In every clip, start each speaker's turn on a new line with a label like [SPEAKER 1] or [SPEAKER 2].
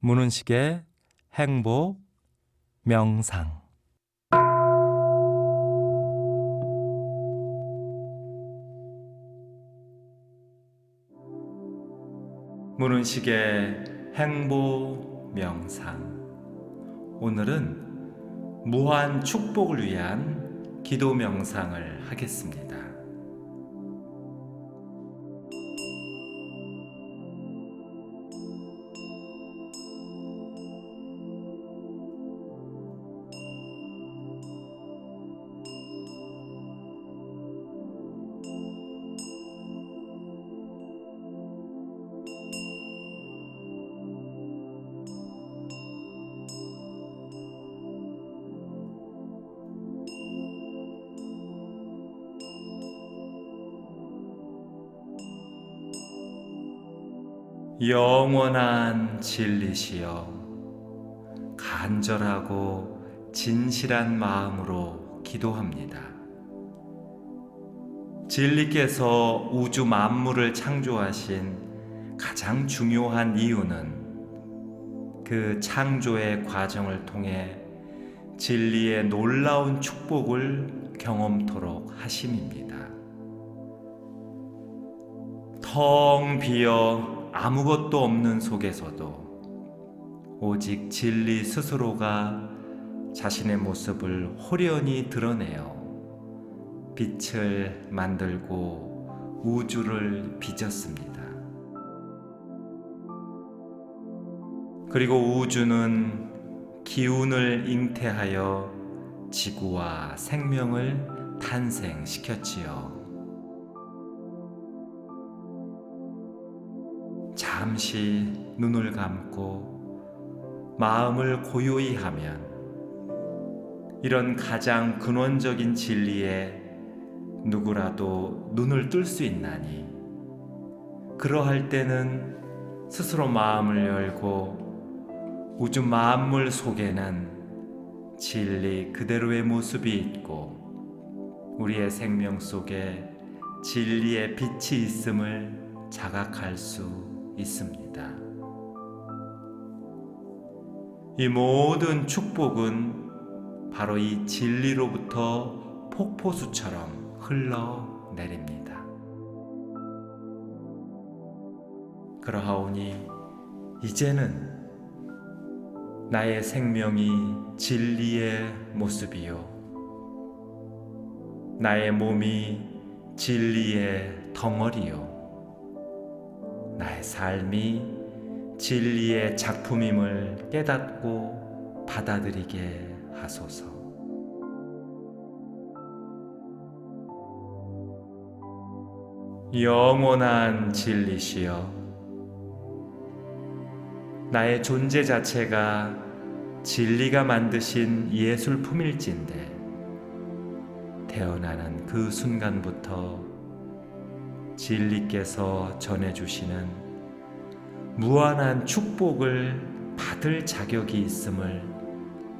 [SPEAKER 1] 문은식의 행복 명상. 문은식의 행복 명상. 오늘은 무한 축복을 위한 기도 명상을 하겠습니다. 영원한 진리시여, 간절하고 진실한 마음으로 기도합니다. 진리께서 우주 만물을 창조하신 가장 중요한 이유는 그 창조의 과정을 통해 진리의 놀라운 축복을 경험토록 하심입니다. 텅 비어 아무것도 없는 속에서도 오직 진리 스스로가 자신의 모습을 호련히 드러내어 빛을 만들고 우주를 빚었습니다. 그리고 우주는 기운을 잉태하여 지구와 생명을 탄생시켰지요. 잠시 눈을 감고 마음을 고요히 하면 이런 가장 근원적인 진리에 누구라도 눈을 뜰 수 있나니, 그러할 때는 스스로 마음을 열고 우주 만물 속에는 진리 그대로의 모습이 있고 우리의 생명 속에 진리의 빛이 있음을 자각할 수 있습니다. 이 모든 축복은 바로 이 진리로부터 폭포수처럼 흘러내립니다. 그러하오니 이제는 나의 생명이 진리의 모습이요, 나의 몸이 진리의 덩어리요, 나의 삶이 진리의 작품임을 깨닫고 받아들이게 하소서. 영원한 진리시여, 나의 존재 자체가 진리가 만드신 예술품일진데 태어나는 그 순간부터 진리께서 전해주시는 무한한 축복을 받을 자격이 있음을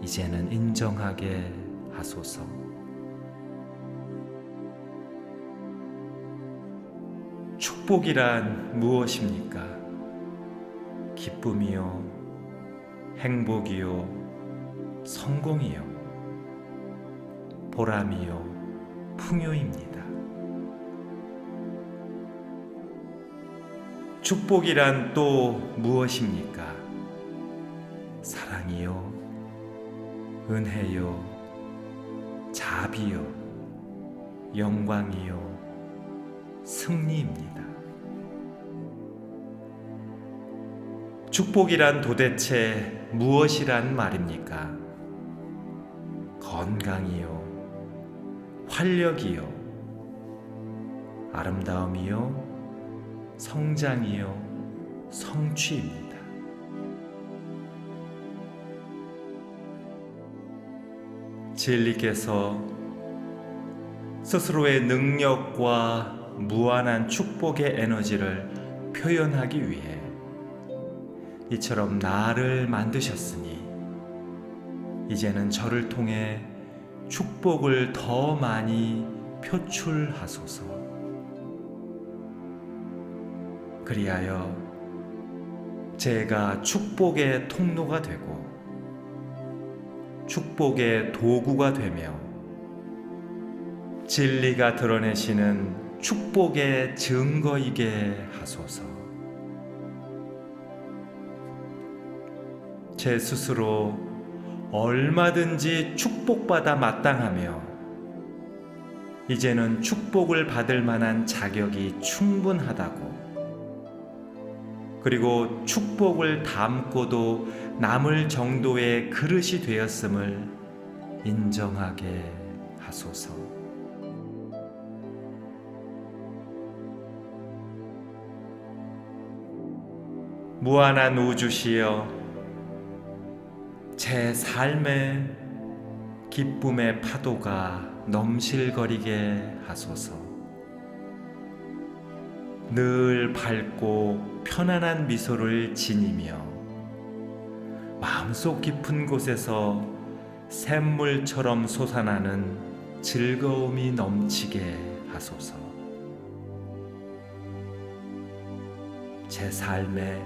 [SPEAKER 1] 이제는 인정하게 하소서. 축복이란 무엇입니까? 기쁨이요, 행복이요, 성공이요, 보람이요, 풍요입니다. 축복이란 또 무엇입니까? 사랑이요, 은혜요, 자비요, 영광이요, 승리입니다. 축복이란 도대체 무엇이란 말입니까? 건강이요, 활력이요, 아름다움이요, 성장이요, 성취입니다. 진리께서 스스로의 능력과 무한한 축복의 에너지를 표현하기 위해 이처럼 나를 만드셨으니 이제는 저를 통해 축복을 더 많이 표출하소서. 그리하여 제가 축복의 통로가 되고 축복의 도구가 되며 진리가 드러내시는 축복의 증거이게 하소서. 제 스스로 얼마든지 축복받아 마땅하며 이제는 축복을 받을 만한 자격이 충분하다고, 그리고 축복을 담고도 남을 정도의 그릇이 되었음을 인정하게 하소서. 무한한 우주시여, 제 삶의 기쁨의 파도가 넘실거리게 하소서. 늘 밝고 편안한 미소를 지니며 마음속 깊은 곳에서 샘물처럼 솟아나는 즐거움이 넘치게 하소서. 제 삶에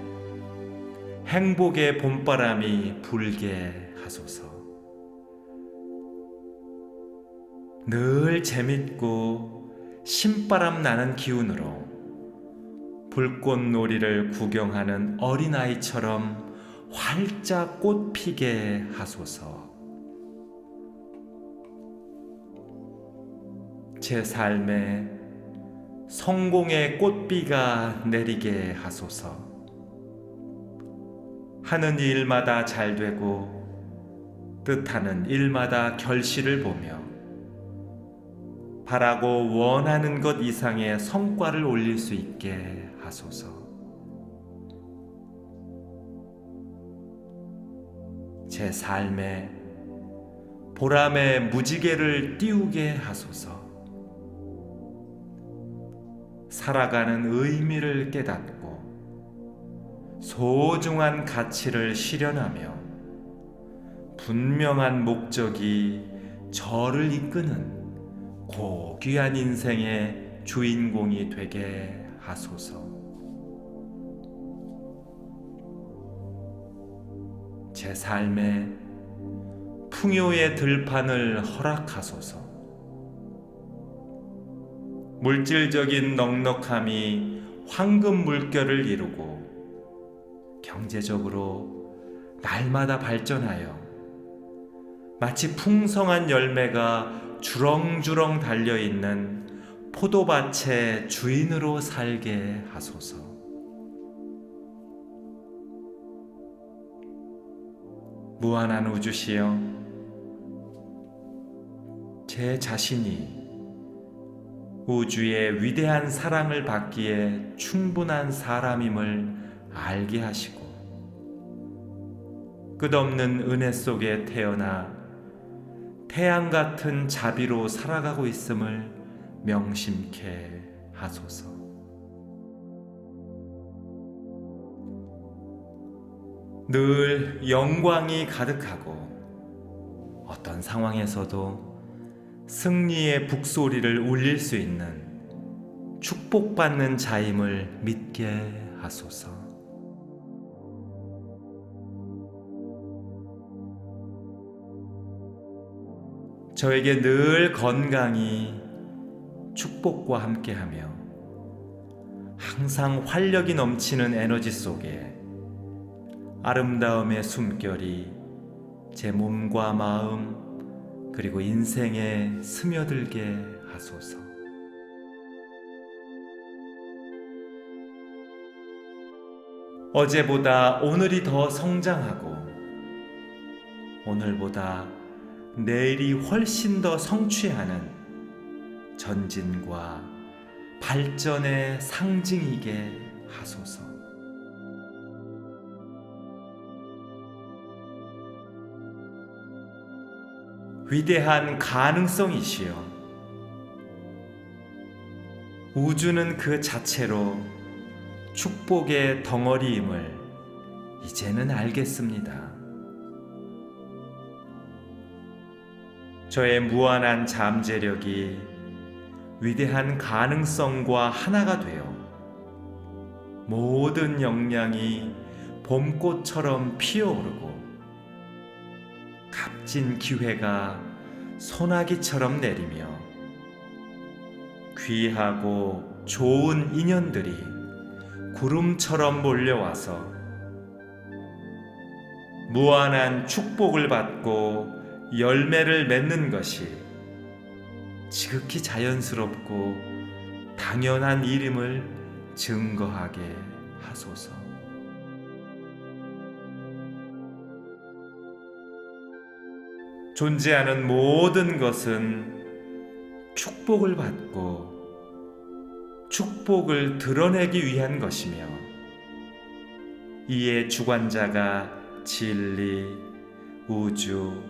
[SPEAKER 1] 행복의 봄바람이 불게 하소서. 늘 재밌고 신바람 나는 기운으로 불꽃놀이를 구경하는 어린아이처럼 활짝 꽃피게 하소서. 제 삶에 성공의 꽃비가 내리게 하소서. 하는 일마다 잘 되고 뜻하는 일마다 결실을 보며 바라고 원하는 것 이상의 성과를 올릴 수 있게 하소서. 제 삶에 보람의 무지개를 띄우게 하소서. 살아가는 의미를 깨닫고 소중한 가치를 실현하며 분명한 목적이 저를 이끄는 고귀한 인생의 주인공이 되게 하소서. 제 삶에 풍요의 들판을 허락하소서. 물질적인 넉넉함이 황금 물결을 이루고 경제적으로 날마다 발전하여 마치 풍성한 열매가 주렁주렁 달려있는 포도밭의 주인으로 살게 하소서. 무한한 우주시여, 제 자신이 우주의 위대한 사랑을 받기에 충분한 사람임을 알게 하시고 끝없는 은혜 속에 태어나 태양 같은 자비로 살아가고 있음을 명심케 하소서. 늘 영광이 가득하고 어떤 상황에서도 승리의 북소리를 울릴 수 있는 축복받는 자임을 믿게 하소서. 저에게 늘 건강이 축복과 함께하며 항상 활력이 넘치는 에너지 속에 아름다움의 숨결이 제 몸과 마음 그리고 인생에 스며들게 하소서. 어제보다 오늘이 더 성장하고 오늘보다 내일이 훨씬 더 성취하는 전진과 발전의 상징이게 하소서. 위대한 가능성이시여, 우주는 그 자체로 축복의 덩어리임을 이제는 알겠습니다. 저의 무한한 잠재력이 위대한 가능성과 하나가 되어 모든 역량이 봄꽃처럼 피어오르고 값진 기회가 소나기처럼 내리며 귀하고 좋은 인연들이 구름처럼 몰려와서 무한한 축복을 받고 열매를 맺는 것이 지극히 자연스럽고 당연한 일임을 증거하게 하소서. 존재하는 모든 것은 축복을 받고 축복을 드러내기 위한 것이며 이에 주관자가 진리, 우주,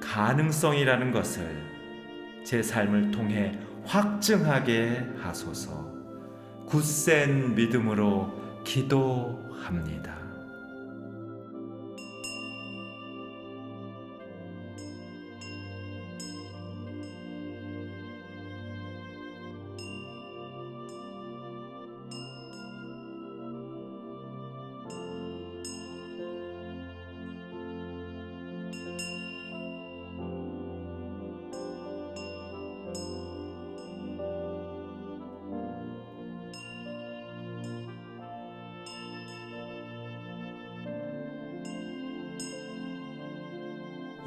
[SPEAKER 1] 가능성이라는 것을 제 삶을 통해 확증하게 하소서. 굳센 믿음으로 기도합니다.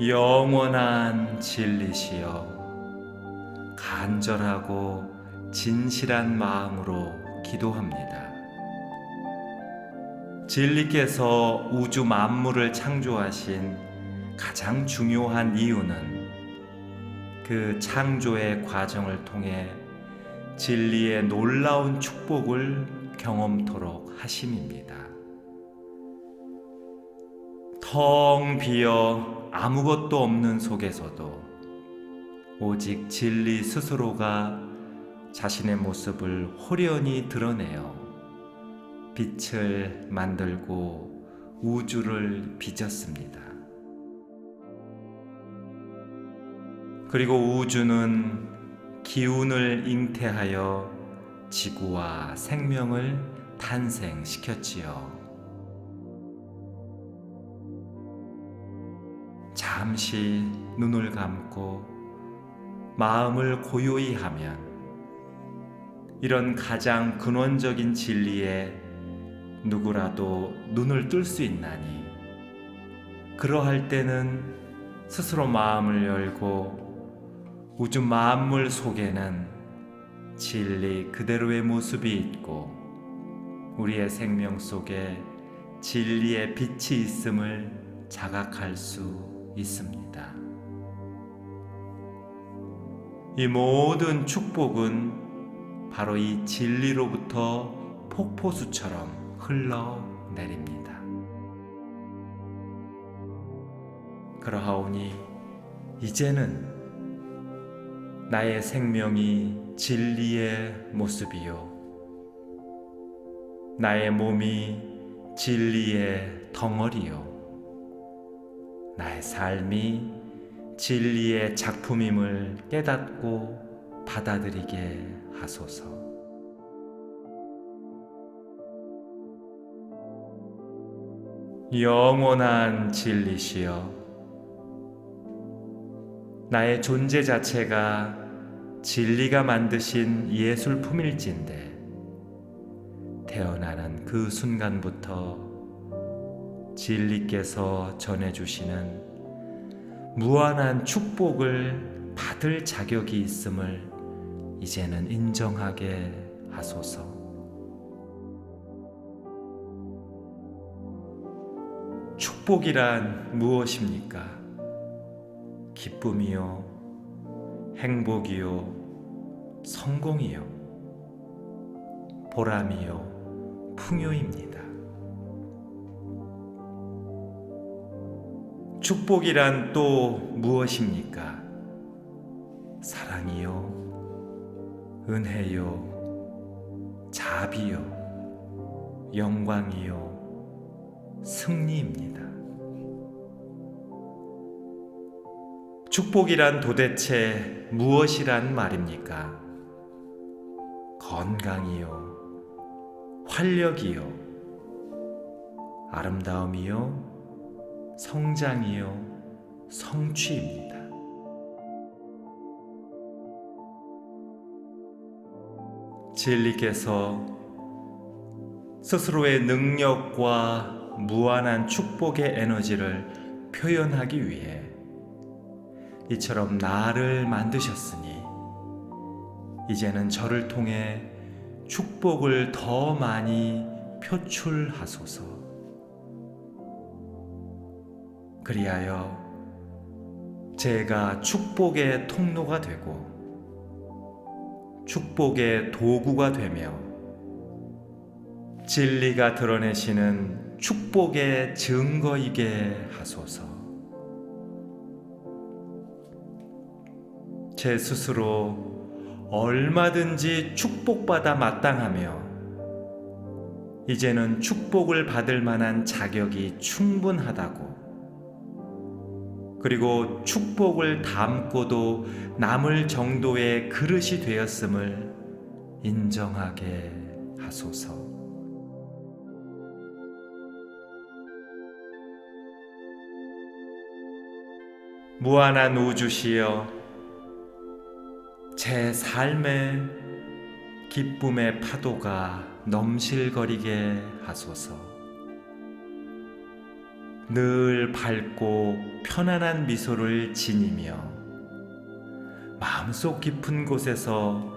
[SPEAKER 1] 영원한 진리시여, 간절하고 진실한 마음으로 기도합니다. 진리께서 우주 만물을 창조하신 가장 중요한 이유는 그 창조의 과정을 통해 진리의 놀라운 축복을 경험토록 하심입니다. 텅 비어 아무것도 없는 속에서도 오직 진리 스스로가 자신의 모습을 호련히 드러내어 빛을 만들고 우주를 빚었습니다. 그리고 우주는 기운을 잉태하여 지구와 생명을 탄생시켰지요. 잠시 눈을 감고 마음을 고요히 하면 이런 가장 근원적인 진리에 누구라도 눈을 뜰 수 있나니, 그러할 때는 스스로 마음을 열고 우주 만물 속에는 진리 그대로의 모습이 있고 우리의 생명 속에 진리의 빛이 있음을 자각할 수 있습니다. 이 모든 축복은 바로 이 진리로부터 폭포수처럼 흘러내립니다. 그러하오니 이제는 나의 생명이 진리의 모습이요, 나의 몸이 진리의 덩어리요, 나의 삶이 진리의 작품임을 깨닫고 받아들이게 하소서. 영원한 진리시여, 나의 존재 자체가 진리가 만드신 예술품일진데 태어나는 그 순간부터 진리께서 전해주시는 무한한 축복을 받을 자격이 있음을 이제는 인정하게 하소서. 축복이란 무엇입니까? 기쁨이요, 행복이요, 성공이요, 보람이요, 풍요입니다. 축복이란 또 무엇입니까? 사랑이요, 은혜요, 자비요, 영광이요, 승리입니다. 축복이란 도대체 무엇이란 말입니까? 건강이요, 활력이요, 아름다움이요, 성장이요, 성취입니다. 진리께서 스스로의 능력과 무한한 축복의 에너지를 표현하기 위해 이처럼 나를 만드셨으니 이제는 저를 통해 축복을 더 많이 표출하소서. 그리하여 제가 축복의 통로가 되고 축복의 도구가 되며 진리가 드러내시는 축복의 증거이게 하소서. 제 스스로 얼마든지 축복받아 마땅하며 이제는 축복을 받을 만한 자격이 충분하다고, 그리고 축복을 담고도 남을 정도의 그릇이 되었음을 인정하게 하소서. 무한한 우주시여, 제 삶의 기쁨의 파도가 넘실거리게 하소서. 늘 밝고 편안한 미소를 지니며 마음속 깊은 곳에서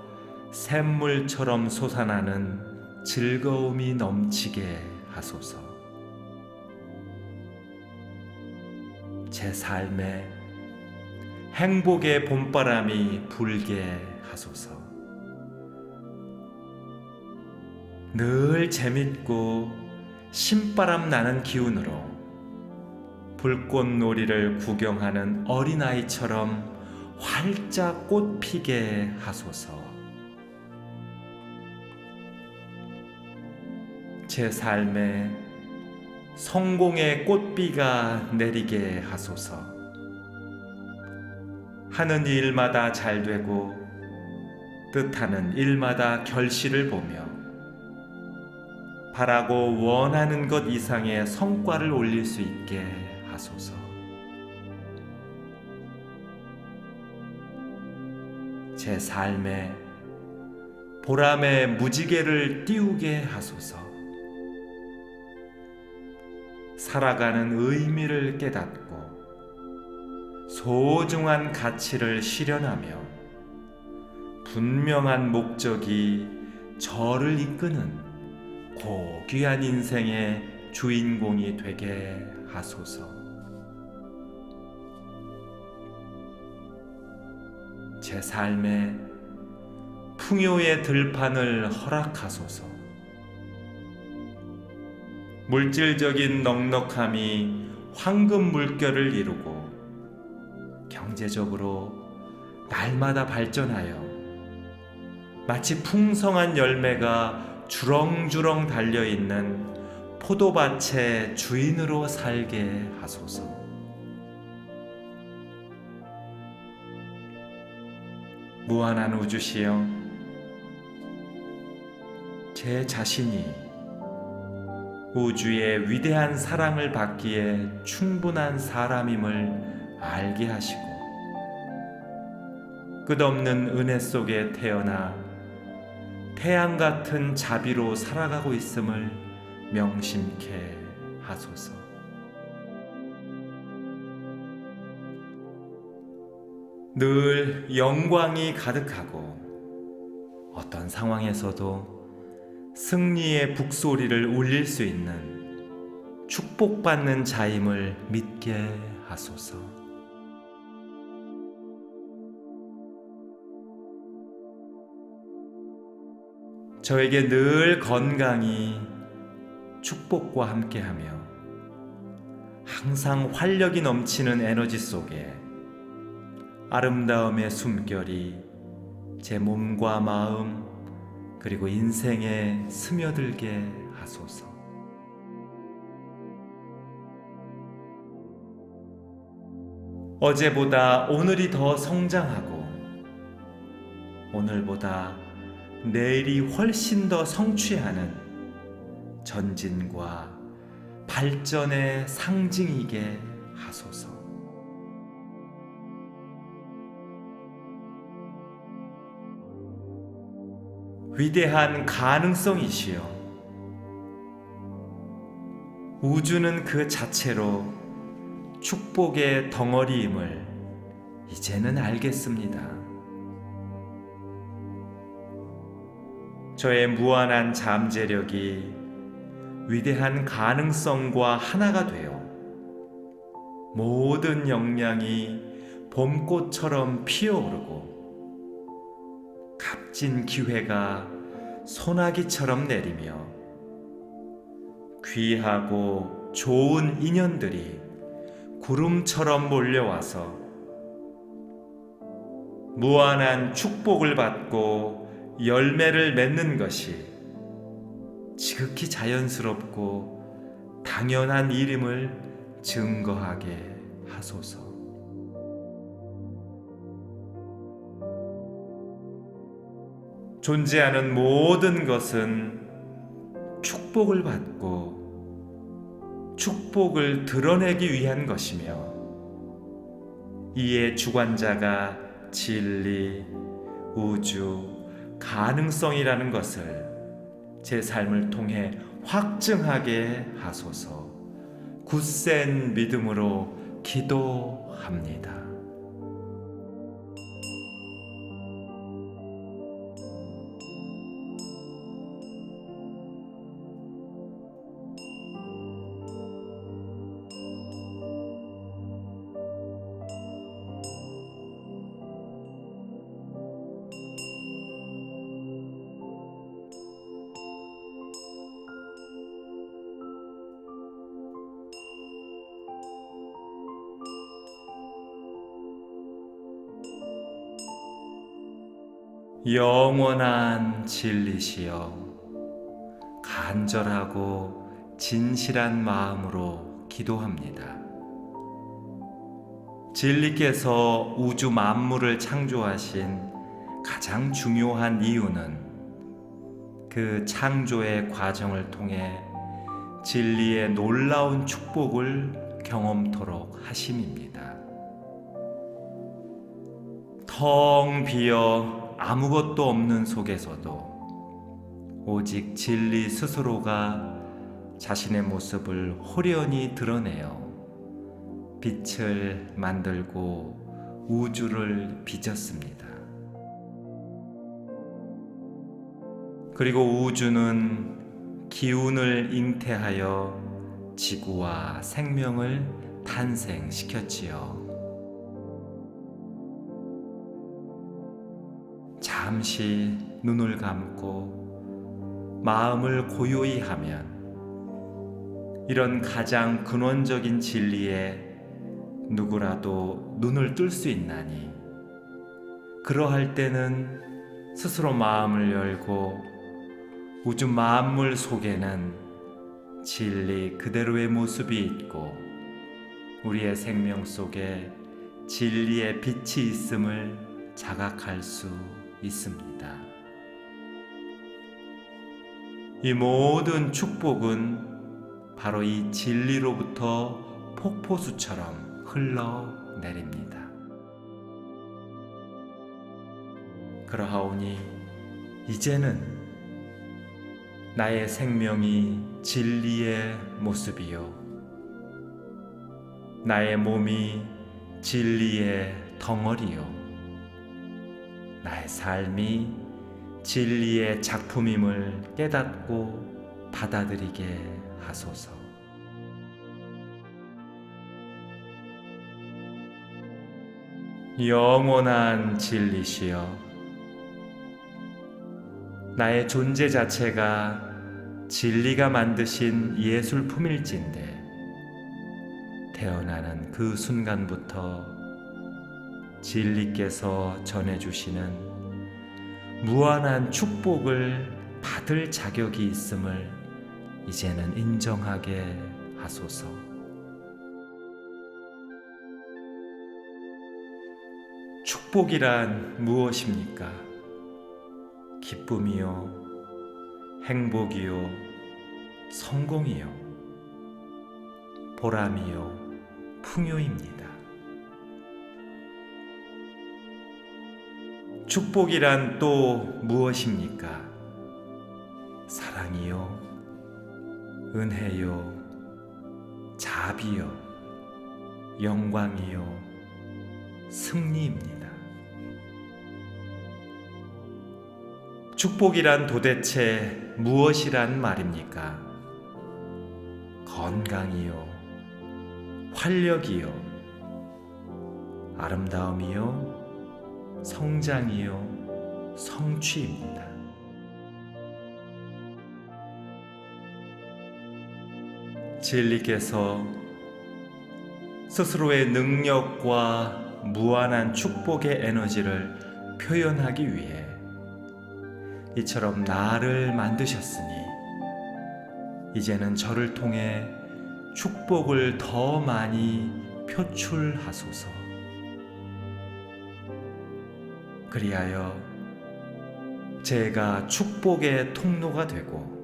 [SPEAKER 1] 샘물처럼 솟아나는 즐거움이 넘치게 하소서. 제 삶에 행복의 봄바람이 불게 하소서. 늘 재밌고 신바람 나는 기운으로 불꽃놀이를 구경하는 어린아이처럼 활짝 꽃피게 하소서. 제 삶에 성공의 꽃비가 내리게 하소서. 하는 일마다 잘 되고 뜻하는 일마다 결실을 보며 바라고 원하는 것 이상의 성과를 올릴 수 있게 하소서. 제 삶에 보람의 무지개를 띄우게 하소서. 살아가는 의미를 깨닫고 소중한 가치를 실현하며 분명한 목적이 저를 이끄는 고귀한 인생의 주인공이 되게 하소서. 제 삶에 풍요의 들판을 허락하소서. 물질적인 넉넉함이 황금 물결을 이루고 경제적으로 날마다 발전하여 마치 풍성한 열매가 주렁주렁 달려있는 포도밭의 주인으로 살게 하소서. 무한한 우주시여, 제 자신이 우주의 위대한 사랑을 받기에 충분한 사람임을 알게 하시고 끝없는 은혜 속에 태어나 태양 같은 자비로 살아가고 있음을 명심케 하소서. 늘 영광이 가득하고 어떤 상황에서도 승리의 북소리를 울릴 수 있는 축복받는 자임을 믿게 하소서. 저에게 늘 건강이 축복과 함께하며 항상 활력이 넘치는 에너지 속에 아름다움의 숨결이 제 몸과 마음 그리고 인생에 스며들게 하소서. 어제보다 오늘이 더 성장하고 오늘보다 내일이 훨씬 더 성취하는 전진과 발전의 상징이게 하소서. 위대한 가능성이시여, 우주는 그 자체로 축복의 덩어리임을 이제는 알겠습니다. 저의 무한한 잠재력이 위대한 가능성과 하나가 되어 모든 역량이 봄꽃처럼 피어오르고 값진 기회가 소나기처럼 내리며 귀하고 좋은 인연들이 구름처럼 몰려와서 무한한 축복을 받고 열매를 맺는 것이 지극히 자연스럽고 당연한 일임을 증거하게 하소서. 존재하는 모든 것은 축복을 받고 축복을 드러내기 위한 것이며, 이에 주관자가 진리, 우주, 가능성이라는 것을 제 삶을 통해 확증하게 하소서. 굳센 믿음으로 기도합니다. 영원한 진리시여, 간절하고 진실한 마음으로 기도합니다. 진리께서 우주 만물을 창조하신 가장 중요한 이유는 그 창조의 과정을 통해 진리의 놀라운 축복을 경험토록 하심입니다. 텅 비어 아무것도 없는 속에서도 오직 진리 스스로가 자신의 모습을 호련히 드러내어 빛을 만들고 우주를 빚었습니다. 그리고 우주는 기운을 잉태하여 지구와 생명을 탄생시켰지요. 잠시 눈을 감고 마음을 고요히 하면 이런 가장 근원적인 진리에 누구라도 눈을 뜰 수 있나니, 그러할 때는 스스로 마음을 열고 우주 만물 속에는 진리 그대로의 모습이 있고 우리의 생명 속에 진리의 빛이 있음을 자각할 수 있습니다. 이 모든 축복은 바로 이 진리로부터 폭포수처럼 흘러내립니다. 그러하오니 이제는 나의 생명이 진리의 모습이요, 나의 몸이 진리의 덩어리요, 나의 삶이 진리의 작품임을 깨닫고 받아들이게 하소서. 영원한 진리시여, 나의 존재 자체가 진리가 만드신 예술품일진데 태어나는 그 순간부터 진리께서 전해주시는 무한한 축복을 받을 자격이 있음을 이제는 인정하게 하소서. 축복이란 무엇입니까? 기쁨이요, 행복이요, 성공이요. 보람이요 풍요입니다. 축복이란 또 무엇입니까? 사랑이요, 은혜요, 자비요, 영광이요, 승리입니다. 축복이란 도대체 무엇이란 말입니까? 건강이요, 활력이요, 아름다움이요, 성장이요, 성취입니다. 진리께서 스스로의 능력과 무한한 축복의 에너지를 표현하기 위해 이처럼 나를 만드셨으니 이제는 저를 통해 축복을 더 많이 표출하소서. 그리하여 제가 축복의 통로가 되고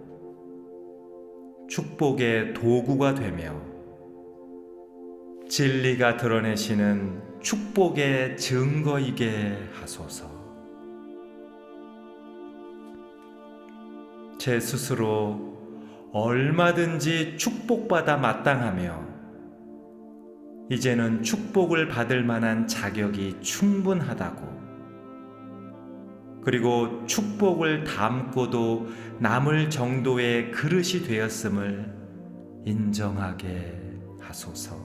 [SPEAKER 1] 축복의 도구가 되며 진리가 드러내시는 축복의 증거이게 하소서. 제 스스로 얼마든지 축복받아 마땅하며 이제는 축복을 받을 만한 자격이 충분하다고, 그리고 축복을 담고도 남을 정도의 그릇이 되었음을 인정하게 하소서.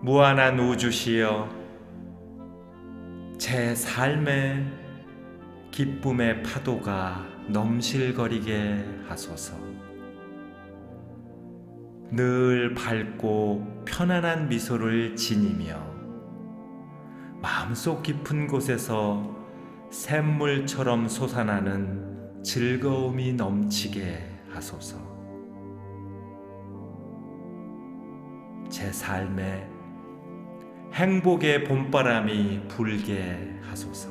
[SPEAKER 1] 무한한 우주시여, 제 삶의 기쁨의 파도가 넘실거리게 하소서. 늘 밝고 편안한 미소를 지니며 마음속 깊은 곳에서 샘물처럼 솟아나는 즐거움이 넘치게 하소서. 제 삶에 행복의 봄바람이 불게 하소서.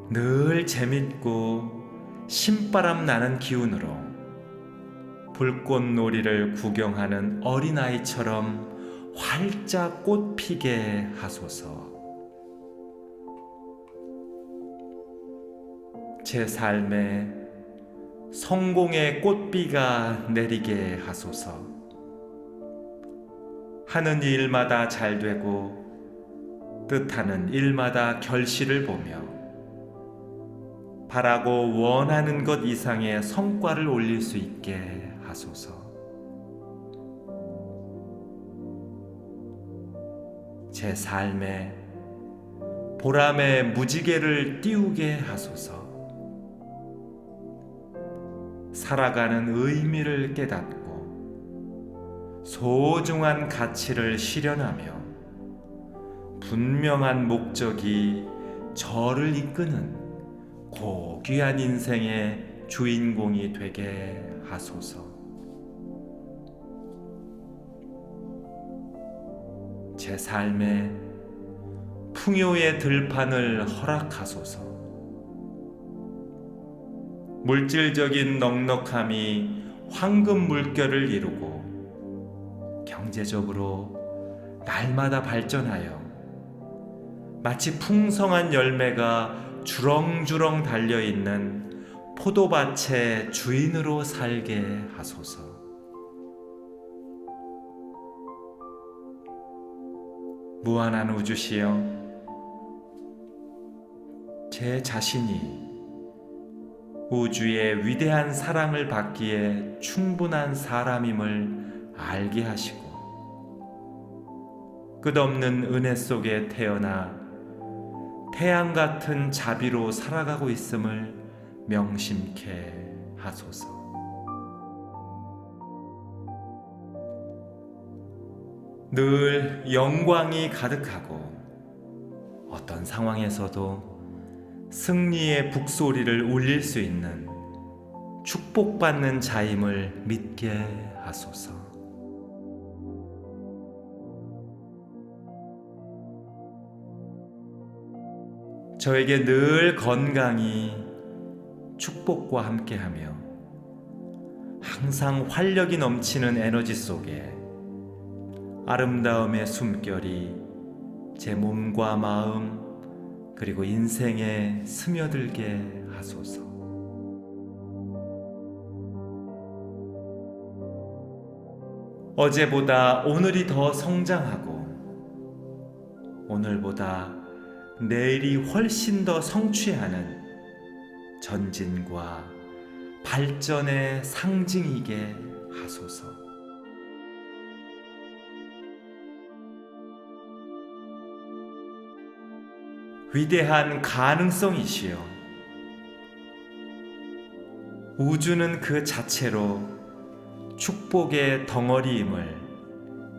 [SPEAKER 1] 늘 재밌고 신바람 나는 기운으로 불꽃놀이를 구경하는 어린아이처럼 활짝 꽃피게 하소서. 제 삶에 성공의 꽃비가 내리게 하소서. 하는 일마다 잘 되고 뜻하는 일마다 결실을 보며 바라고 원하는 것 이상의 성과를 올릴 수 있게 하소서. 제 삶에 보람의 무지개를 띄우게 하소서. 살아가는 의미를 깨닫고 소중한 가치를 실현하며 분명한 목적이 저를 이끄는 고귀한 인생의 주인공이 되게 하소서. 제 삶에 풍요의 들판을 허락하소서. 물질적인 넉넉함이 황금 물결을 이루고 경제적으로 날마다 발전하여 마치 풍성한 열매가 주렁주렁 달려있는 포도밭의 주인으로 살게 하소서. 무한한 우주시여, 제 자신이 우주의 위대한 사랑을 받기에 충분한 사람임을 알게 하시고 끝없는 은혜 속에 태어나 태양 같은 자비로 살아가고 있음을 명심케 하소서. 늘 영광이 가득하고 어떤 상황에서도 승리의 북소리를 울릴 수 있는 축복받는 자임을 믿게 하소서. 저에게 늘 건강이 축복과 함께하며 항상 활력이 넘치는 에너지 속에 아름다움의 숨결이 제 몸과 마음 그리고 인생에 스며들게 하소서. 어제보다 오늘이 더 성장하고 오늘보다 내일이 훨씬 더 성취하는 전진과 발전의 상징이게 하소서. 위대한 가능성이시여, 우주는 그 자체로 축복의 덩어리임을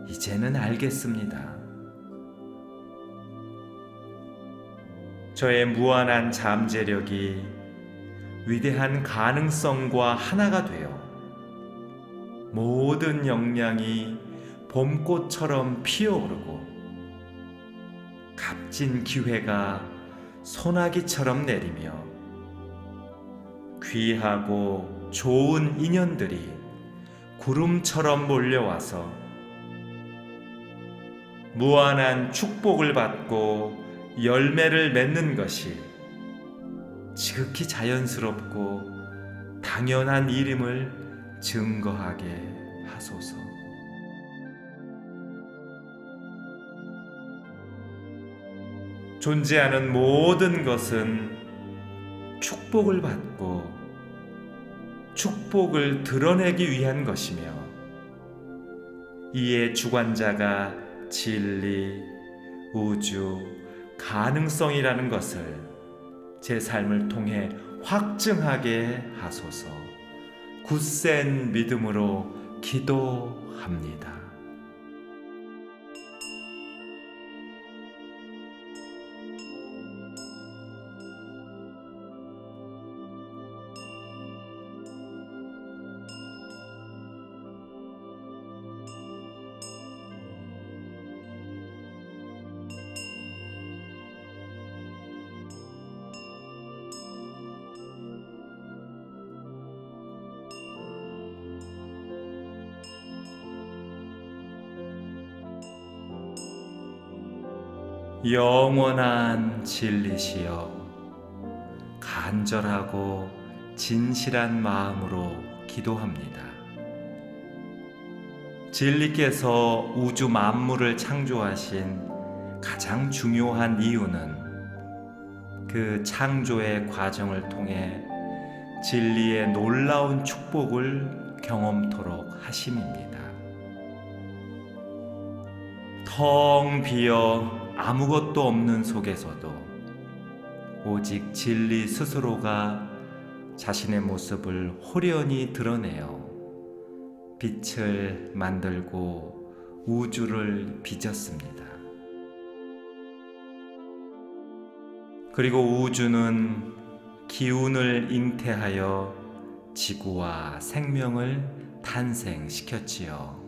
[SPEAKER 1] 이제는 알겠습니다. 저의 무한한 잠재력이 위대한 가능성과 하나가 되어 모든 역량이 봄꽃처럼 피어오르고 값진 기회가 소나기처럼 내리며 귀하고 좋은 인연들이 구름처럼 몰려와서 무한한 축복을 받고 열매를 맺는 것이 지극히 자연스럽고 당연한 일임을 증거하게 하소서. 존재하는 모든 것은 축복을 받고 축복을 드러내기 위한 것이며 이에 주관자가 진리, 우주, 가능성이라는 것을 제 삶을 통해 확증하게 하소서. 굳센 믿음으로 기도합니다. 영원한 진리시여, 간절하고 진실한 마음으로 기도합니다. 진리께서 우주 만물을 창조하신 가장 중요한 이유는 그 창조의 과정을 통해 진리의 놀라운 축복을 경험토록 하심입니다. 텅 비어 아무것도 없는 속에서도 오직 진리 스스로가 자신의 모습을 호련히 드러내어 빛을 만들고 우주를 빚었습니다. 그리고 우주는 기운을 잉태하여 지구와 생명을 탄생시켰지요.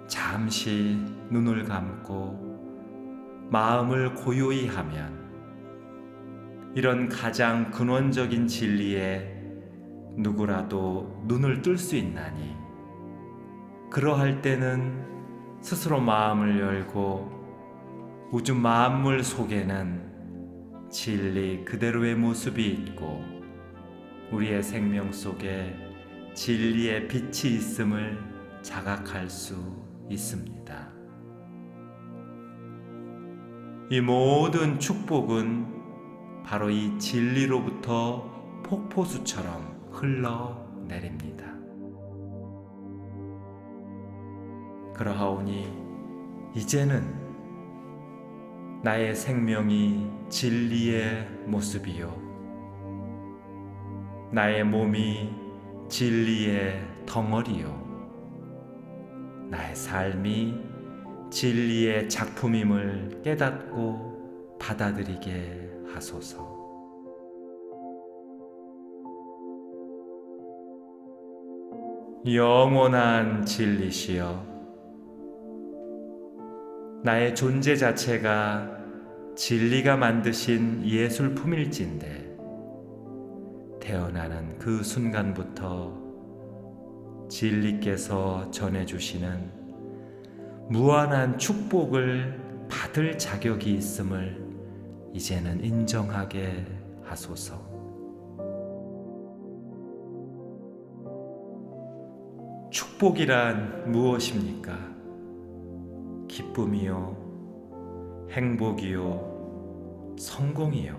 [SPEAKER 1] 잠시 눈을 감고 마음을 고요히 하면 이런 가장 근원적인 진리에 누구라도 눈을 뜰 수 있나니, 그러할 때는 스스로 마음을 열고 우주 만물 속에는 진리 그대로의 모습이 있고 우리의 생명 속에 진리의 빛이 있음을 자각할 수 있습니다. 이 모든 축복은 바로 이 진리로부터 폭포수처럼 흘러내립니다. 그러하오니 이제는 나의 생명이 진리의 모습이요, 나의 몸이 진리의 덩어리요, 나의 삶이 진리의 작품임을 깨닫고 받아들이게 하소서. 영원한 진리시여, 나의 존재 자체가 진리가 만드신 예술품일진데 태어나는 그 순간부터 진리께서 전해주시는 무한한 축복을 받을 자격이 있음을 이제는 인정하게 하소서. 축복이란 무엇입니까? 기쁨이요, 행복이요, 성공이요,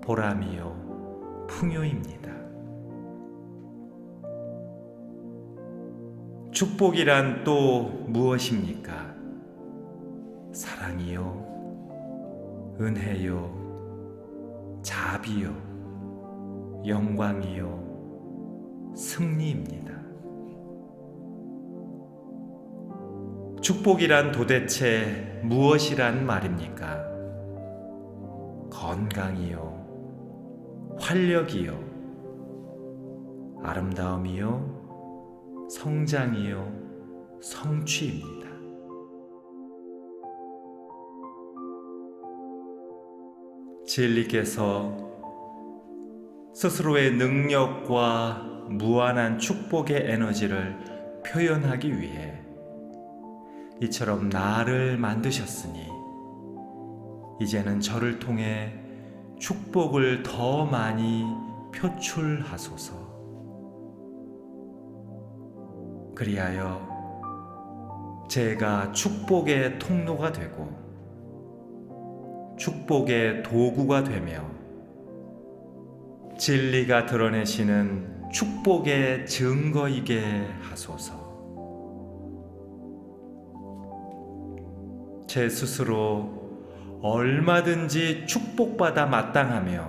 [SPEAKER 1] 보람이요, 풍요입니다. 축복이란 또 무엇입니까? 사랑이요, 은혜요, 자비요, 영광이요, 승리입니다. 축복이란 도대체 무엇이란 말입니까? 건강이요, 활력이요, 아름다움이요, 성장이요, 성취입니다. 진리께서 스스로의 능력과 무한한 축복의 에너지를 표현하기 위해 이처럼 나를 만드셨으니 이제는 저를 통해 축복을 더 많이 표출하소서. 그리하여 제가 축복의 통로가 되고 축복의 도구가 되며 진리가 드러내시는 축복의 증거이게 하소서. 제 스스로 얼마든지 축복받아 마땅하며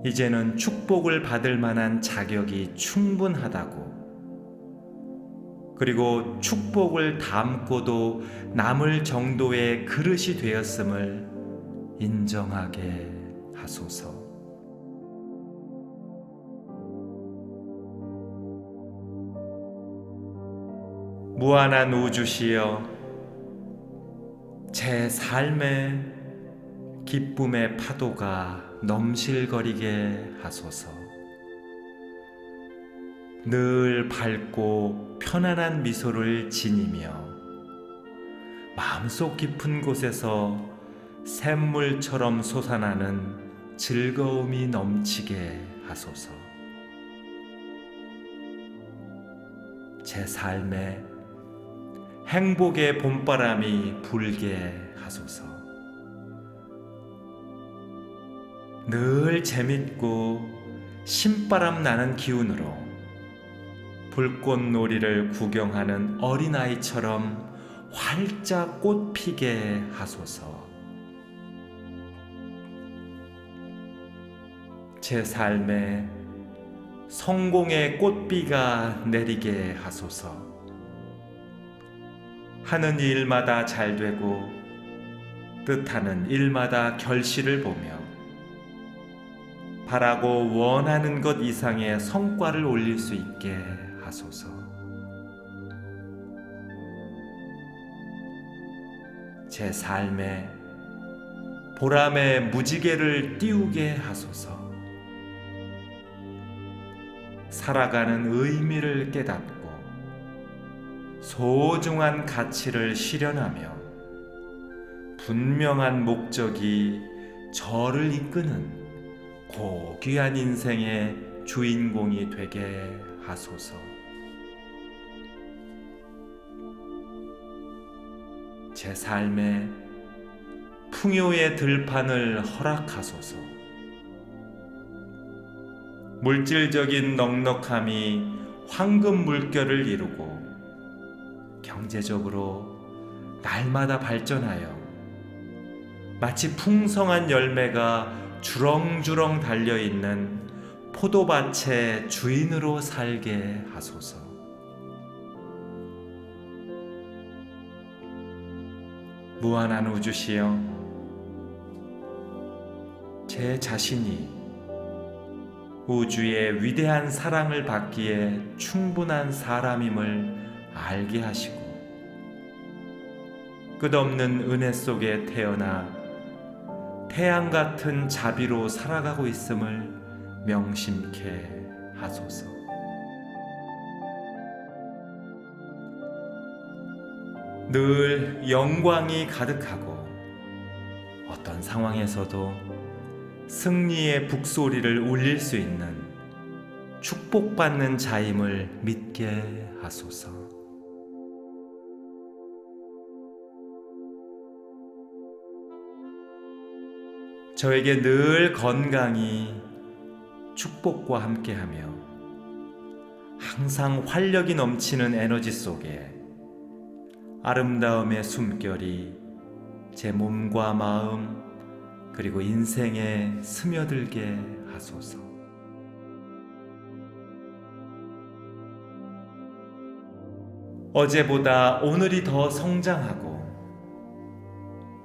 [SPEAKER 1] 이제는 축복을 받을 만한 자격이 충분하다고, 그리고 축복을 담고도 남을 정도의 그릇이 되었음을 인정하게 하소서. 무한한 우주시여, 제 삶의 기쁨의 파도가 넘실거리게 하소서. 늘 밝고 편안한 미소를 지니며 마음속 깊은 곳에서 샘물처럼 솟아나는 즐거움이 넘치게 하소서. 제 삶에 행복의 봄바람이 불게 하소서. 늘 재밌고 신바람 나는 기운으로 불꽃놀이를 구경하는 어린아이처럼 활짝 꽃피게 하소서. 제 삶에 성공의 꽃비가 내리게 하소서. 하는 일마다 잘 되고 뜻하는 일마다 결실을 보며 바라고 원하는 것 이상의 성과를 올릴 수 있게 하소서. 제 삶에 보람의 무지개를 띄우게 하소서. 살아가는 의미를 깨닫고 소중한 가치를 실현하며 분명한 목적이 저를 이끄는 고귀한 인생의 주인공이 되게 하소서. 제 삶에 풍요의 들판을 허락하소서. 물질적인 넉넉함이 황금 물결을 이루고 경제적으로 날마다 발전하여 마치 풍성한 열매가 주렁주렁 달려있는 포도밭의 주인으로 살게 하소서. 무한한 우주시여, 제 자신이 우주의 위대한 사랑을 받기에 충분한 사람임을 알게 하시고 끝없는 은혜 속에 태어나 태양 같은 자비로 살아가고 있음을 명심케 하소서. 늘 영광이 가득하고 어떤 상황에서도 승리의 북소리를 울릴 수 있는 축복받는 자임을 믿게 하소서. 저에게 늘 건강이 축복과 함께하며 항상 활력이 넘치는 에너지 속에 아름다움의 숨결이 제 몸과 마음 그리고 인생에 스며들게 하소서. 어제보다 오늘이 더 성장하고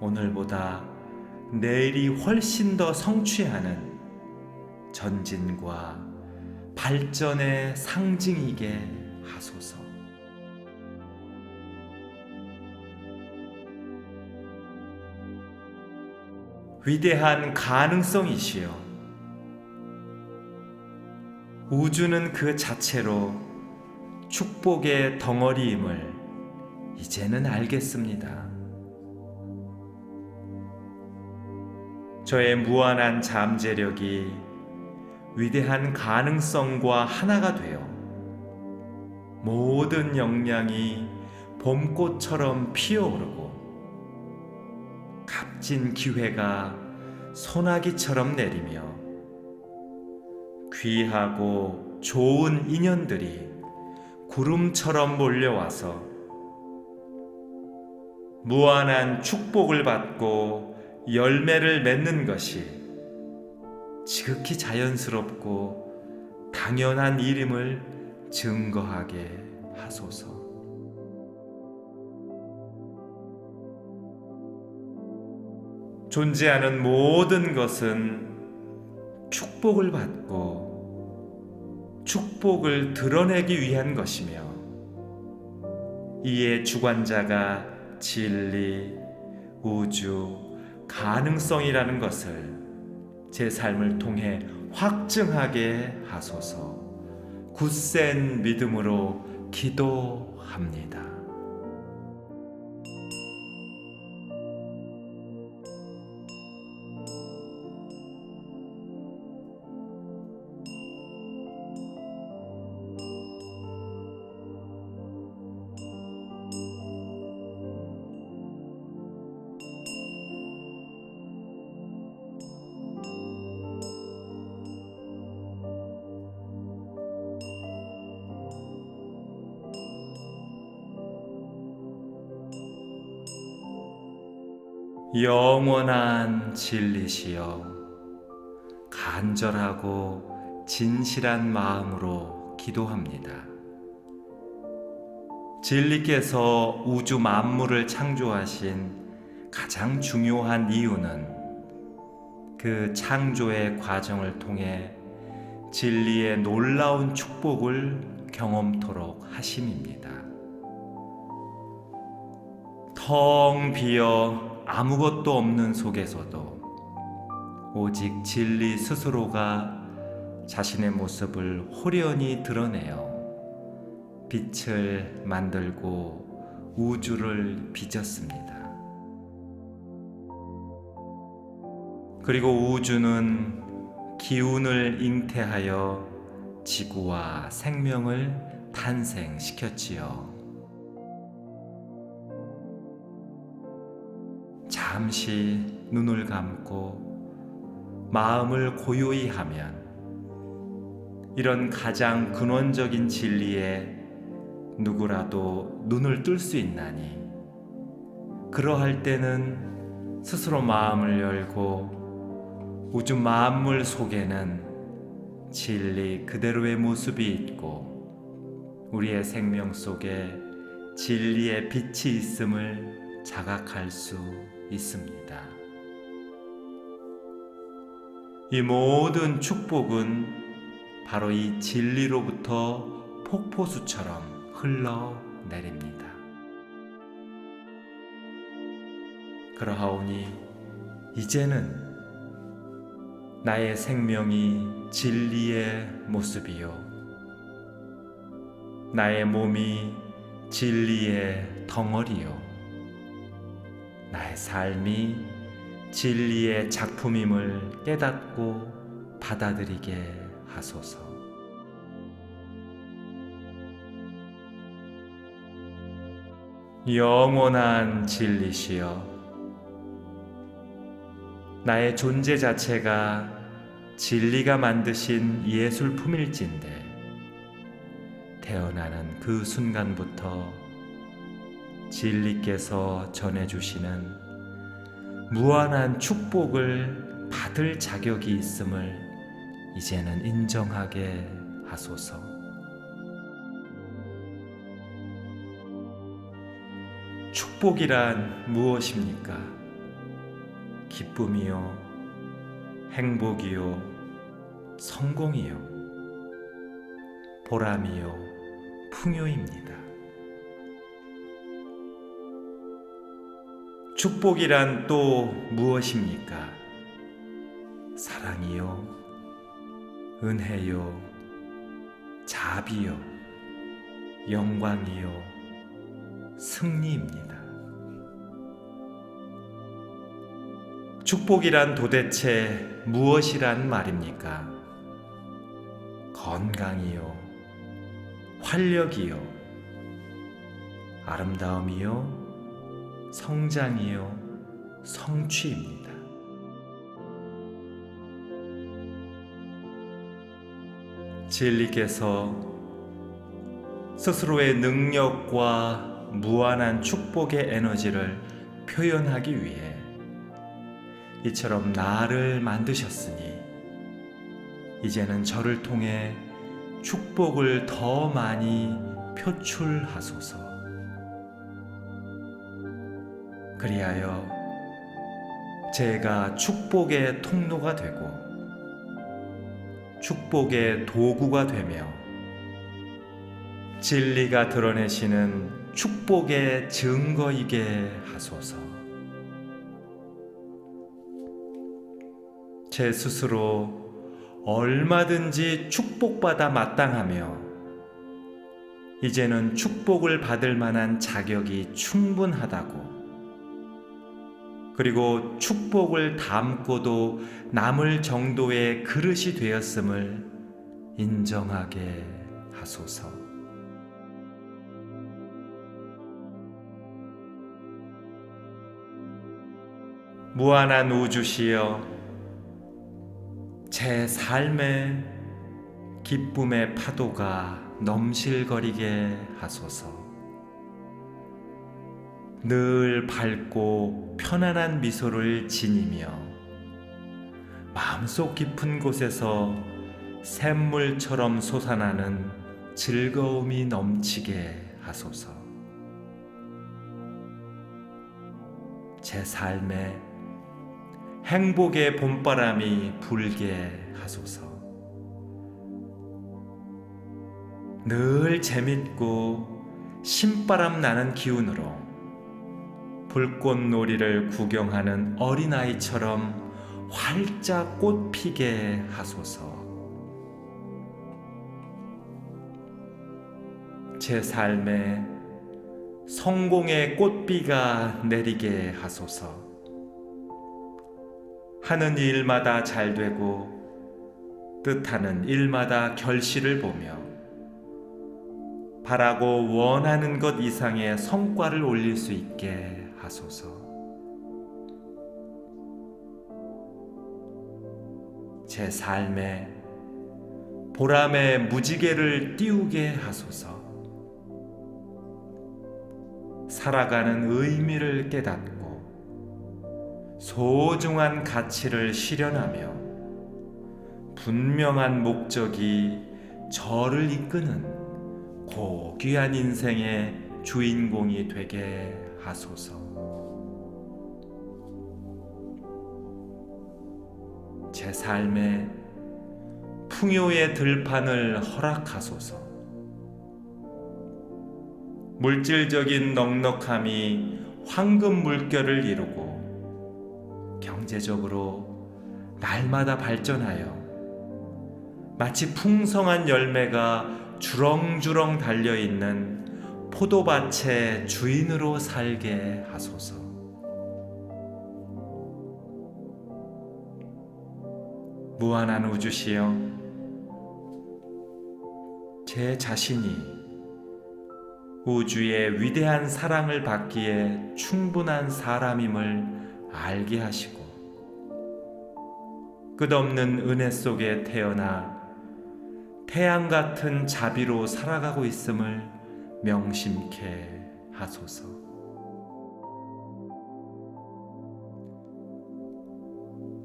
[SPEAKER 1] 오늘보다 내일이 훨씬 더 성취하는 전진과 발전의 상징이게 하소서. 위대한 가능성이시여, 우주는 그 자체로 축복의 덩어리임을 이제는 알겠습니다. 저의 무한한 잠재력이 위대한 가능성과 하나가 되어 모든 역량이 봄꽃처럼 피어오르고 값진 기회가 소나기처럼 내리며 귀하고 좋은 인연들이 구름처럼 몰려와서 무한한 축복을 받고 열매를 맺는 것이 지극히 자연스럽고 당연한 일임을 증거하게 하소서. 존재하는 모든 것은 축복을 받고 축복을 드러내기 위한 것이며 이에 주관자가 진리, 우주, 가능성이라는 것을 제 삶을 통해 확증하게 하소서. 굳센 믿음으로 기도합니다. 영원한 진리시여, 간절하고 진실한 마음으로 기도합니다. 진리께서 우주 만물을 창조하신 가장 중요한 이유는 그 창조의 과정을 통해 진리의 놀라운 축복을 경험토록 하심입니다. 텅 비어 아무것도 없는 속에서도 오직 진리 스스로가 자신의 모습을 호련히 드러내어 빛을 만들고 우주를 빚었습니다. 그리고 우주는 기운을 잉태하여 지구와 생명을 탄생시켰지요. 잠시 눈을 감고 마음을 고요히 하면 이런 가장 근원적인 진리에 누구라도 눈을 뜰 수 있나니, 그러할 때는 스스로 마음을 열고 우주 만물 속에는 진리 그대로의 모습이 있고 우리의 생명 속에 진리의 빛이 있음을 자각할 수 있습니다. 이 모든 축복은 바로 이 진리로부터 폭포수처럼 흘러내립니다. 그러하오니 이제는 나의 생명이 진리의 모습이요 나의 몸이 진리의 덩어리요 나의 삶이 진리의 작품임을 깨닫고 받아들이게 하소서. 영원한 진리시여, 나의 존재 자체가 진리가 만드신 예술품일진데 태어나는 그 순간부터 진리께서 전해주시는 무한한 축복을 받을 자격이 있음을 이제는 인정하게 하소서. 축복이란 무엇입니까? 기쁨이요, 행복이요, 성공이요, 보람이요, 풍요입니다. 축복이란 또 무엇입니까? 사랑이요, 은혜요, 자비요, 영광이요, 승리입니다. 축복이란 도대체 무엇이란 말입니까? 건강이요, 활력이요, 아름다움이요, 성장이요, 성취입니다. 진리께서 스스로의 능력과 무한한 축복의 에너지를 표현하기 위해 이처럼 나를 만드셨으니 이제는 저를 통해 축복을 더 많이 표출하소서. 그리하여 제가 축복의 통로가 되고 축복의 도구가 되며 진리가 드러내시는 축복의 증거이게 하소서. 제 스스로 얼마든지 축복받아 마땅하며 이제는 축복을 받을 만한 자격이 충분하다고, 그리고 축복을 담고도 남을 정도의 그릇이 되었음을 인정하게 하소서. 무한한 우주시여, 제 삶의 기쁨의 파도가 넘실거리게 하소서. 늘 밝고 편안한 미소를 지니며 마음속 깊은 곳에서 샘물처럼 솟아나는 즐거움이 넘치게 하소서. 제 삶에 행복의 봄바람이 불게 하소서. 늘 재밌고 신바람 나는 기운으로 불꽃놀이를 구경하는 어린아이처럼 활짝 꽃피게 하소서. 제 삶에 성공의 꽃비가 내리게 하소서. 하는 일마다 잘 되고 뜻하는 일마다 결실을 보며 바라고 원하는 것 이상의 성과를 올릴 수 있게 하소서. 제 삶에 보람의 무지개를 띄우게 하소서. 살아가는 의미를 깨닫고 소중한 가치를 실현하며 분명한 목적이 저를 이끄는 고귀한 인생의 주인공이 되게 하소서. 제 삶에 풍요의 들판을 허락하소서. 물질적인 넉넉함이 황금 물결을 이루고 경제적으로 날마다 발전하여 마치 풍성한 열매가 주렁주렁 달려있는 포도밭의 주인으로 살게 하소서. 무한한 우주시여, 제 자신이 우주의 위대한 사랑을 받기에 충분한 사람임을 알게 하시고 끝없는 은혜 속에 태어나 태양 같은 자비로 살아가고 있음을 명심케 하소서.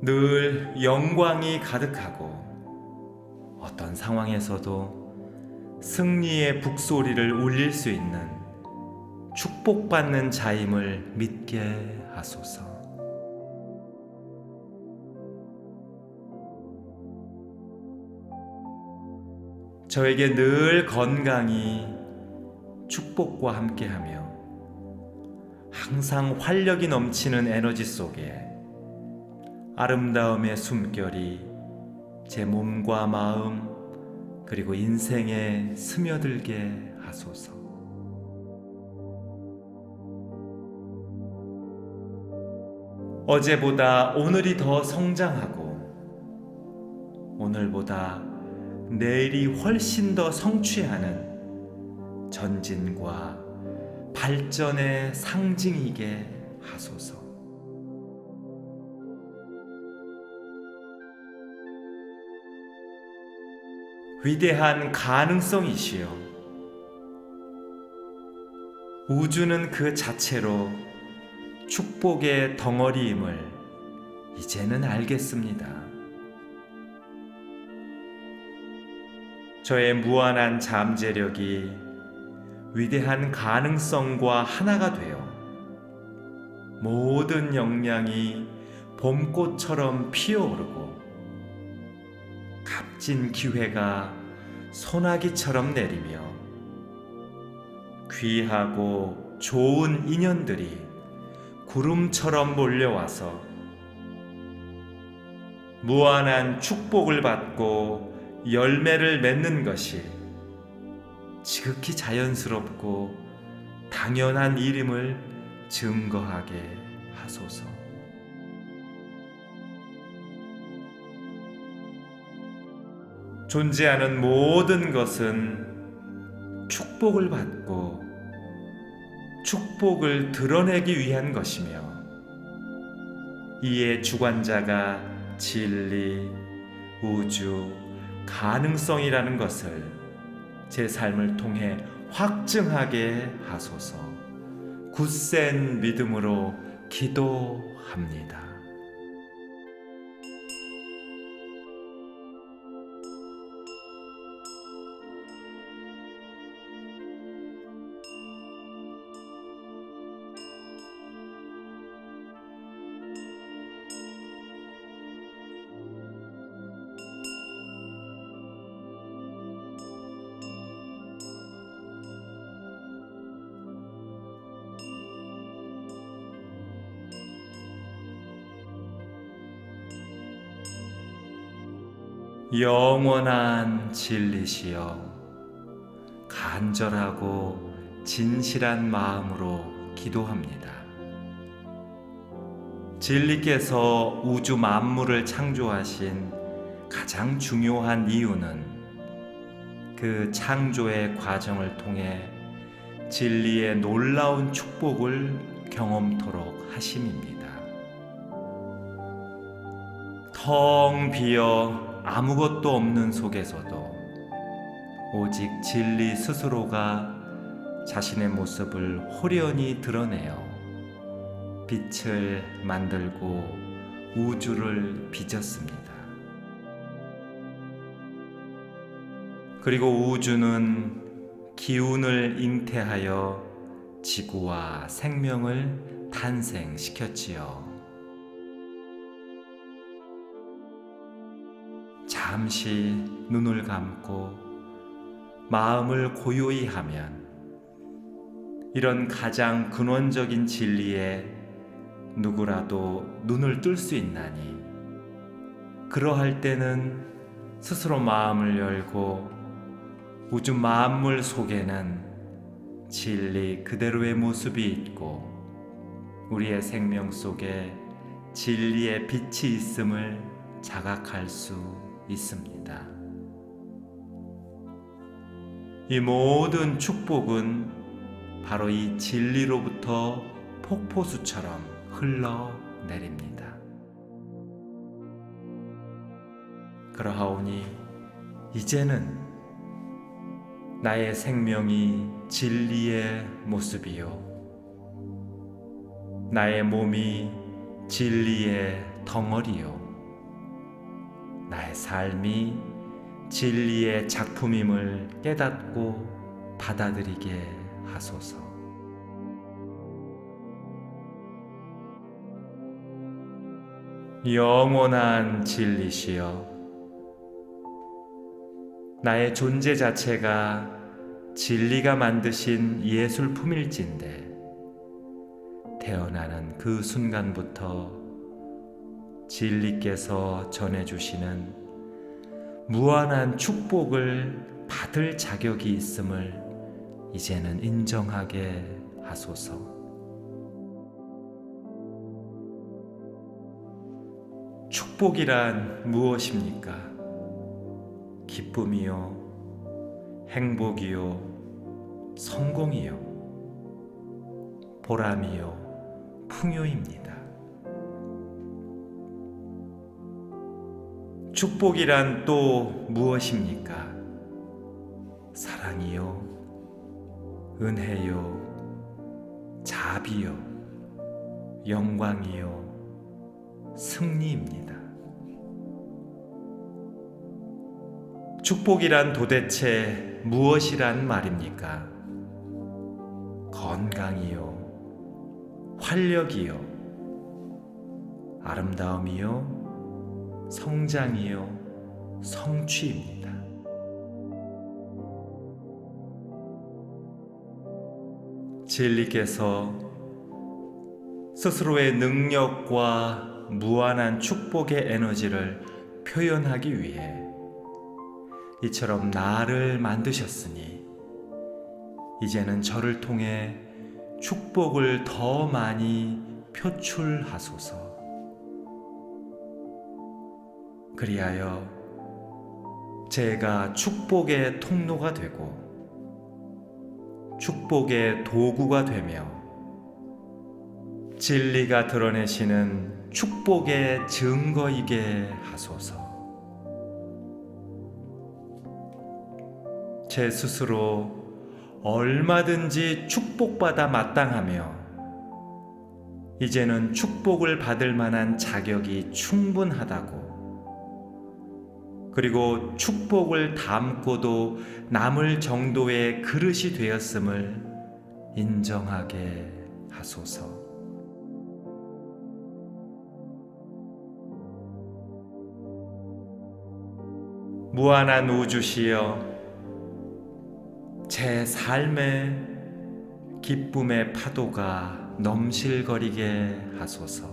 [SPEAKER 1] 늘 영광이 가득하고 어떤 상황에서도 승리의 북소리를 울릴 수 있는 축복받는 자임을 믿게 하소서. 저에게 늘 건강이 축복과 함께하며 항상 활력이 넘치는 에너지 속에 아름다움의 숨결이 제 몸과 마음 그리고 인생에 스며들게 하소서. 어제보다 오늘이 더 성장하고 오늘보다 내일이 훨씬 더 성취하는 전진과 발전의 상징이게 하소서. 위대한 가능성이시여, 우주는 그 자체로 축복의 덩어리임을 이제는 알겠습니다. 저의 무한한 잠재력이 위대한 가능성과 하나가 되어 모든 역량이 봄꽃처럼 피어오르고 값진 기회가 소나기처럼 내리며 귀하고 좋은 인연들이 구름처럼 몰려와서 무한한 축복을 받고 열매를 맺는 것이 지극히 자연스럽고 당연한 일임을 증거하게 하소서. 존재하는 모든 것은 축복을 받고 축복을 드러내기 위한 것이며 이에 주관자가 진리, 우주, 가능성이라는 것을 제 삶을 통해 확증하게 하소서. 굳센 믿음으로 기도합니다. 영원한 진리시여, 간절하고 진실한 마음으로 기도합니다. 진리께서 우주 만물을 창조하신 가장 중요한 이유는 그 창조의 과정을 통해 진리의 놀라운 축복을 경험토록 하심입니다. 텅 비어 아무것도 없는 속에서도 오직 진리 스스로가 자신의 모습을 호련히 드러내어 빛을 만들고 우주를 빚었습니다. 그리고 우주는 기운을 잉태하여 지구와 생명을 탄생시켰지요. 잠시 눈을 감고 마음을 고요히 하면 이런 가장 근원적인 진리에 누구라도 눈을 뜰 수 있나니 그러할 때는 스스로 마음을 열고 우주 만물 속에는 진리 그대로의 모습이 있고 우리의 생명 속에 진리의 빛이 있음을 자각할 수 있습니다. 이 모든 축복은 바로 이 진리로부터 폭포수처럼 흘러내립니다. 그러하오니 이제는 나의 생명이 진리의 모습이요 나의 몸이 진리의 덩어리요 나의 삶이 진리의 작품임을 깨닫고 받아들이게 하소서. 영원한 진리시여, 나의 존재 자체가 진리가 만드신 예술품일진데 태어나는 그 순간부터 진리께서 전해주시는 무한한 축복을 받을 자격이 있음을 이제는 인정하게 하소서. 축복이란 무엇입니까? 기쁨이요, 행복이요, 성공이요, 보람이요, 풍요입니다. 축복이란 또 무엇입니까? 사랑이요, 은혜요, 자비요, 영광이요, 승리입니다. 축복이란 도대체 무엇이란 말입니까? 건강이요, 활력이요, 아름다움이요, 성장이요, 성취입니다. 진리께서 스스로의 능력과 무한한 축복의 에너지를 표현하기 위해 이처럼 나를 만드셨으니 이제는 저를 통해 축복을 더 많이 표출하소서. 그리하여 제가 축복의 통로가 되고 축복의 도구가 되며 진리가 드러내시는 축복의 증거이게 하소서. 제 스스로 얼마든지 축복받아 마땅하며 이제는 축복을 받을 만한 자격이 충분하다고, 그리고 축복을 담고도 남을 정도의 그릇이 되었음을 인정하게 하소서. 무한한 우주시여, 제 삶에 기쁨의 파도가 넘실거리게 하소서.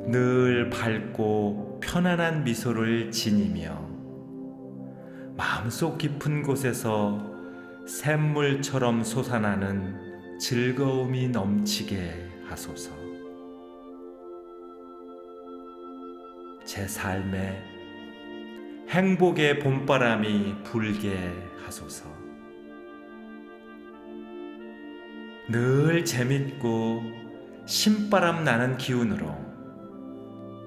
[SPEAKER 1] 늘 밝고 편안한 미소를 지니며 마음속 깊은 곳에서 샘물처럼 솟아나는 즐거움이 넘치게 하소서. 제 삶에 행복의 봄바람이 불게 하소서. 늘 재밌고 신바람 나는 기운으로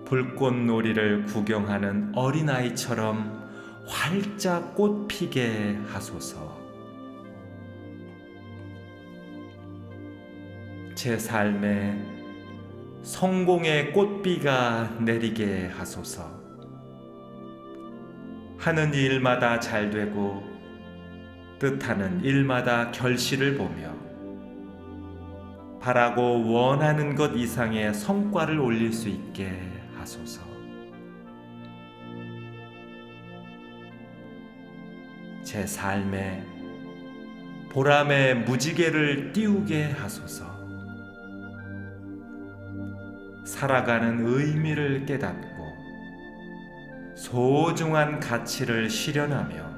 [SPEAKER 1] 불꽃놀이를 구경하는 어린아이처럼 활짝 꽃피게 하소서. 제 삶에 성공의 꽃비가 내리게 하소서. 하는 일마다 잘 되고 뜻하는 일마다 결실을 보며 바라고 원하는 것 이상의 성과를 올릴 수 있게 하소서. 제 삶에 보람의 무지개를 띄우게 하소서. 살아가는 의미를 깨닫고 소중한 가치를 실현하며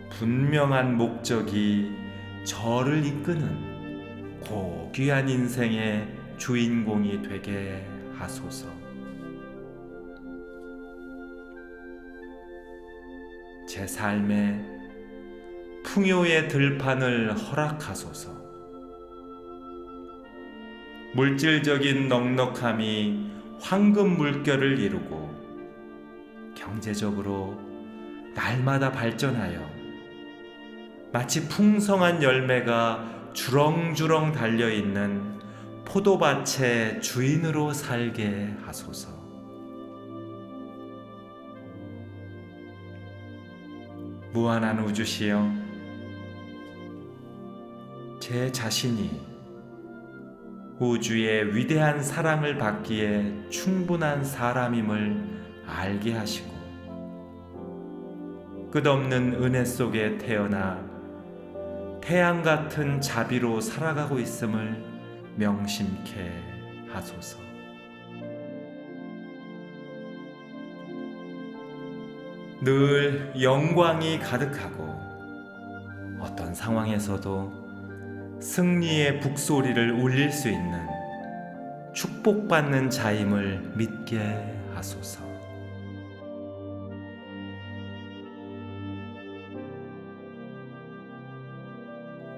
[SPEAKER 1] 분명한 목적이 저를 이끄는 고귀한 인생의 주인공이 되게 하소서. 제 삶에 풍요의 들판을 허락하소서. 물질적인 넉넉함이 황금 물결을 이루고 경제적으로 날마다 발전하여 마치 풍성한 열매가 주렁주렁 달려있는 포도밭의 주인으로 살게 하소서. 무한한 우주시여, 제 자신이 우주의 위대한 사랑을 받기에 충분한 사람임을 알게 하시고 끝없는 은혜 속에 태어나 태양 같은 자비로 살아가고 있음을 명심케 하소서. 늘 영광이 가득하고 어떤 상황에서도 승리의 북소리를 울릴 수 있는 축복받는 자임을 믿게 하소서.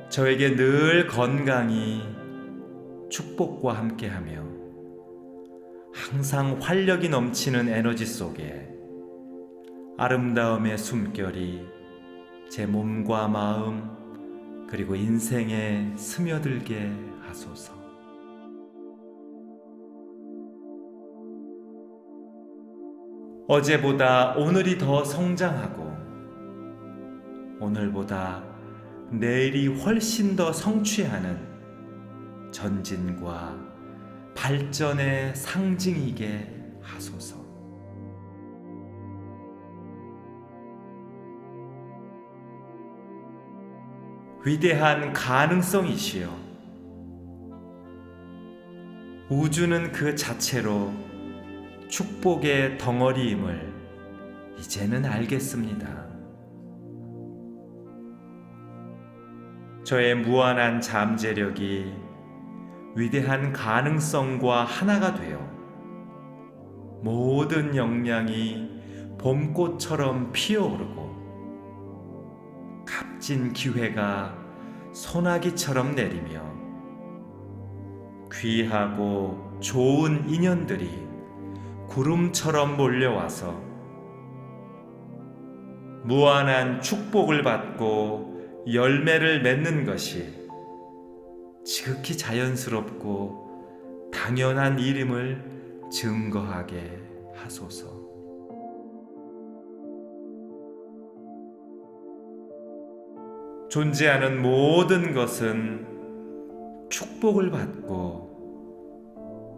[SPEAKER 1] 저에게 늘 건강이 축복과 함께하며 항상 활력이 넘치는 에너지 속에 아름다움의 숨결이 제 몸과 마음 그리고 인생에 스며들게 하소서. 어제보다 오늘이 더 성장하고 오늘보다 내일이 훨씬 더 성취하는 전진과 발전의 상징이게 하소서. 위대한 가능성이시여, 우주는 그 자체로 축복의 덩어리임을 이제는 알겠습니다. 저의 무한한 잠재력이 위대한 가능성과 하나가 되어 모든 역량이 봄꽃처럼 피어오르고 값진 기회가 소나기처럼 내리며 귀하고 좋은 인연들이 구름처럼 몰려와서 무한한 축복을 받고 열매를 맺는 것이 지극히 자연스럽고 당연한 일임을 증거하게 하소서. 존재하는 모든 것은 축복을 받고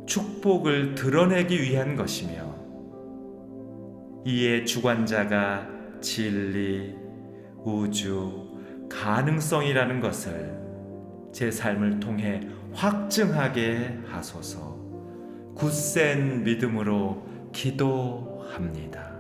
[SPEAKER 1] 축복을 드러내기 위한 것이며 이에 주관자가 진리, 우주, 가능성이라는 것을 제 삶을 통해 확증하게 하소서. 굳센 믿음으로 기도합니다.